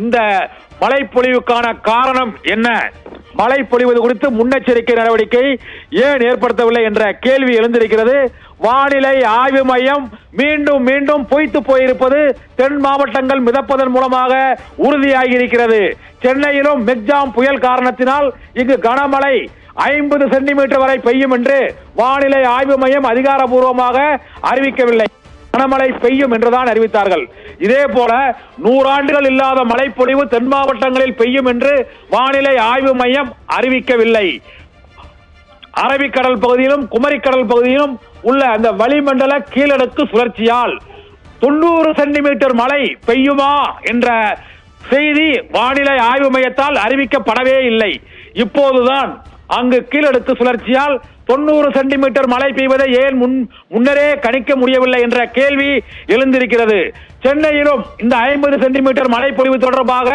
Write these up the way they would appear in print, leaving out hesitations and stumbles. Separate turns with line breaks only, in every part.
இந்த மழை பொழிவுக்கான காரணம் என்ன, மழை பொழிவது குறித்து முன்னெச்சரிக்கை நடவடிக்கை ஏன் ஏற்படுத்தவில்லை என்ற கேள்வி எழுந்திருக்கிறது. வானிலை ஆய்வு மையம் மீண்டும் மீண்டும் பொய்த்து போயிருப்பது தென் மாவட்டங்கள் மிதப்பதன் மூலமாக உறுதியாகி இருக்கிறது. சென்னையிலும் மெக்ஜாம் புயல் காரணத்தினால் இங்கு கனமழை 50 சென்டிமீட்டர் வரை பெய்யும் என்று வானிலை ஆய்வு மையம் அதிகாரப்பூர்வமாக அறிவிக்கவில்லை. கனமழை பெய்யும் என்றுதான் அறிவித்தார்கள். இதே போல 100 ஆண்டுகள் இல்லாத மழை பொழிவு தென் மாவட்டங்களில் பெய்யும் என்று வானிலை ஆய்வு மையம் அறிவிக்கவில்லை. அரபிக்கடல் பகுதியிலும் குமரிக்கடல் பகுதியிலும் உள்ள அந்த வளிமண்டல கீழடுக்கு சுழற்சியால் 90 சென்டிமீட்டர் மழை பெய்யுமா என்ற செய்தி வானிலை ஆய்வு மையத்தால் அறிவிக்கப்படவே இல்லை. இப்போதுதான் அங்கு கீழடுக்கு சுழற்சியால் 90 சென்டிமீட்டர் மழை பெய்வதை ஏன் முன்னரே கணிக்க முடியவில்லை என்ற கேள்வி எழுந்திருக்கிறது. சென்னையிலும் இந்த 50 சென்டிமீட்டர் மழை பொழிவு தொடர்பாக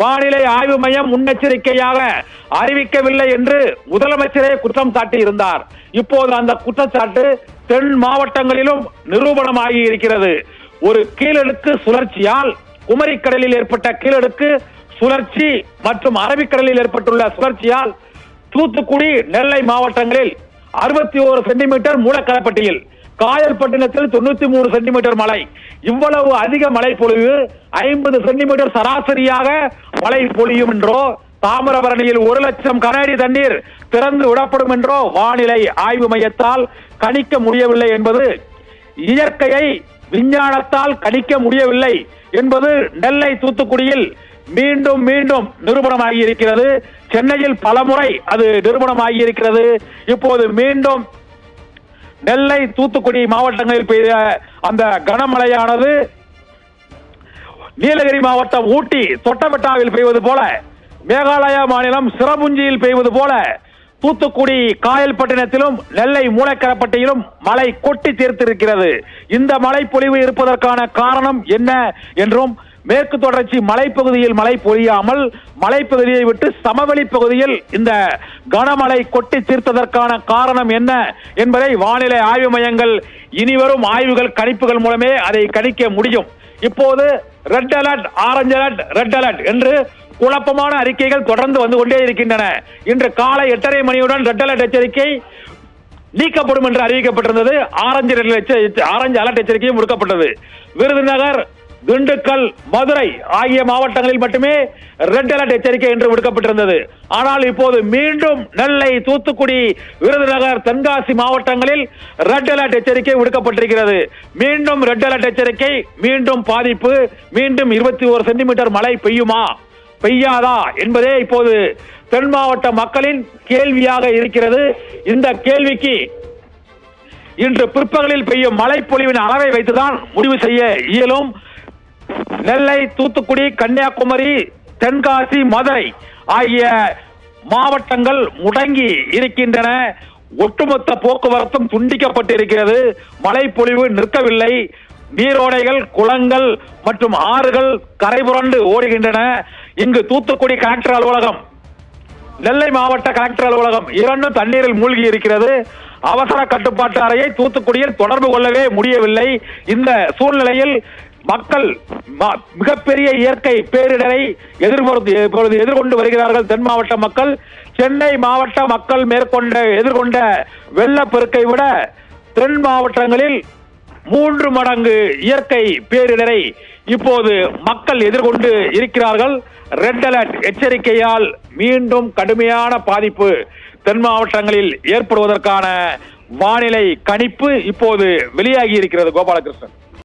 வானிலை ஆய்வு மையம் முன்னெச்சரிக்கையாக அறிவிக்கவில்லை என்று முதலமைச்சரே குற்றம் சாட்டி இருந்தார். இப்போது அந்த குற்றச்சாட்டு தென் மாவட்டங்களிலும் நிரூபணமாகி இருக்கிறது. ஒரு கீழடுக்கு சுழற்சியால் குமரிக்கடலில் ஏற்பட்ட கீழடுக்கு சுழற்சி மற்றும் அரபிக்கடலில் ஏற்பட்டுள்ள சுழற்சியால் தூத்துக்குடி நெல்லை மாவட்டங்களில் 61 சென்டிமீட்டர் மூலக்கரப்பட்டியில், காயல்பட்டினத்தில் 93 சென்டிமீட்டர் மழை. இவ்வளவு அதிக மழை பொழிவு 50 சென்டிமீட்டர் சராசரியாக மழை பொழியும் என்றோ, தாமிரபரணியில் 1 லட்சம் கனஅடி தண்ணீர் திறந்து விடப்படும் என்றோ வானிலை ஆய்வு மையத்தால் கணிக்க முடியவில்லை என்பது, இயற்கையை விஞ்ஞானத்தால் கணிக்க முடியவில்லை என்பது நெல்லை தூத்துக்குடியில் மீண்டும் மீண்டும் நிரூபணமாகி இருக்கிறது. சென்னையில் பலமுறை அது நிரூபணமாகி இருக்கிறது. இப்போது மீண்டும் நெல்லை தூத்துக்குடி மாவட்டங்களில் பெய்த அந்த கனமழையானது நீலகிரி மாவட்டம் ஊட்டி தொட்டபெட்டாவில் பெய்வது போல, மேகாலயா மாநிலம் சிரபுஞ்சியில் பெய்வது போல, தூத்துக்குடி காயல்பட்டினத்திலும் நெல்லை மூலக்கரப்பட்டியிலும் மழை கொட்டி தீர்த்திருக்கிறது. இந்த மழை பொழிவு இருப்பதற்கான காரணம் என்ன என்றும், மேற்கு தொடர்ச்சி மலைப்பகுதியில் மழை பொழியாமல் மலைப்பகுதியை விட்டு சமவெளி பகுதியில் இந்த கனமழை கொட்டி தீர்த்ததற்கான காரணம் என்ன என்பதை வானிலை ஆய்வு மையங்கள் இனிவரும் ஆய்வுகள் கணிப்புகள் மூலமே அதை கணிக்க முடியும். இப்போது red alert, orange alert, red alert என்று குழப்பமான அறிக்கைகள் தொடர்ந்து வந்து கொண்டே இருக்கின்றன. இன்று காலை 8:30 மணியுடன் ரெட் அலர்ட் எச்சரிக்கை நீக்கப்படும் என்று அறிவிக்கப்பட்டிருந்தது. ஆரஞ்சு அலர்ட் எச்சரிக்கையும் விடுக்கப்பட்டது. விருதுநகர், திண்டுக்கல், மதுரை ஆகிய மாவட்டங்களில் மட்டுமே ரெட் அலர்ட் எச்சரிக்கை என்று விடுக்கப்பட்டிருந்தது. ஆனால் இப்போது மீண்டும் நெல்லை, தூத்துக்குடி, விருதுநகர், தென்காசி மாவட்டங்களில் ரெட் அலர்ட் எச்சரிக்கை விடுக்கப்பட்டிருக்கிறது. மீண்டும் ரெட் அலர்ட் எச்சரிக்கை, மீண்டும் பாதிப்பு, மீண்டும் 21 சென்டிமீட்டர் மழை பெய்யுமா பெய்யாதா என்பதே இப்போது தென் மாவட்ட மக்களின் கேள்வியாக இருக்கிறது. இந்த கேள்விக்கு இன்று பிற்பகலில் பெய்யும் மழை பொழிவின் அளவை வைத்துதான் முடிவு செய்ய இயலும். நெல்லை, தூத்துக்குடி, கன்னியாகுமரி, தென்காசி, மதுரை ஆகிய மாவட்டங்கள் முடங்கி இருக்கின்றன. ஒட்டுமொத்த போக்குவரத்தும் துண்டிக்கப்பட்டிருக்கிறது. மழை பொழிவு நிற்கவில்லை. நீரோடைகள், குளங்கள் மற்றும் ஆறுகள் கரைபுரண்டு ஓடுகின்றன. இங்கு தூத்துக்குடி கலெக்டர் அலுவலகம், நெல்லை மாவட்ட கலெக்டர் அலுவலகம் இரண்டும் தண்ணீரில் மூழ்கி இருக்கிறது. அவசர கட்டுப்பாட்டு அறையை தூத்துக்குடியில் தொடர்பு கொள்ளவே முடியவில்லை. இந்த சூழ்நிலையில் மக்கள் மிகப்பெரிய இயற்கை பேரிடரை எதிர்கொண்டு வருகிறார்கள். தென் மாவட்ட மக்கள், சென்னை மாவட்ட மக்கள் எதிர்கொண்ட வெள்ளப்பெருக்கை விட தென் மாவட்டங்களில் 3 மடங்கு இயற்கை பேரிடரை இப்போது மக்கள் எதிர்கொண்டு இருக்கிறார்கள். ரெட் அலர்ட் எச்சரிக்கையால் மீண்டும் கடுமையான பாதிப்பு தென் மாவட்டங்களில் ஏற்படுவதற்கான வானிலை கணிப்பு இப்போது வெளியாகி இருக்கிறது. கோபாலகிருஷ்ணன்.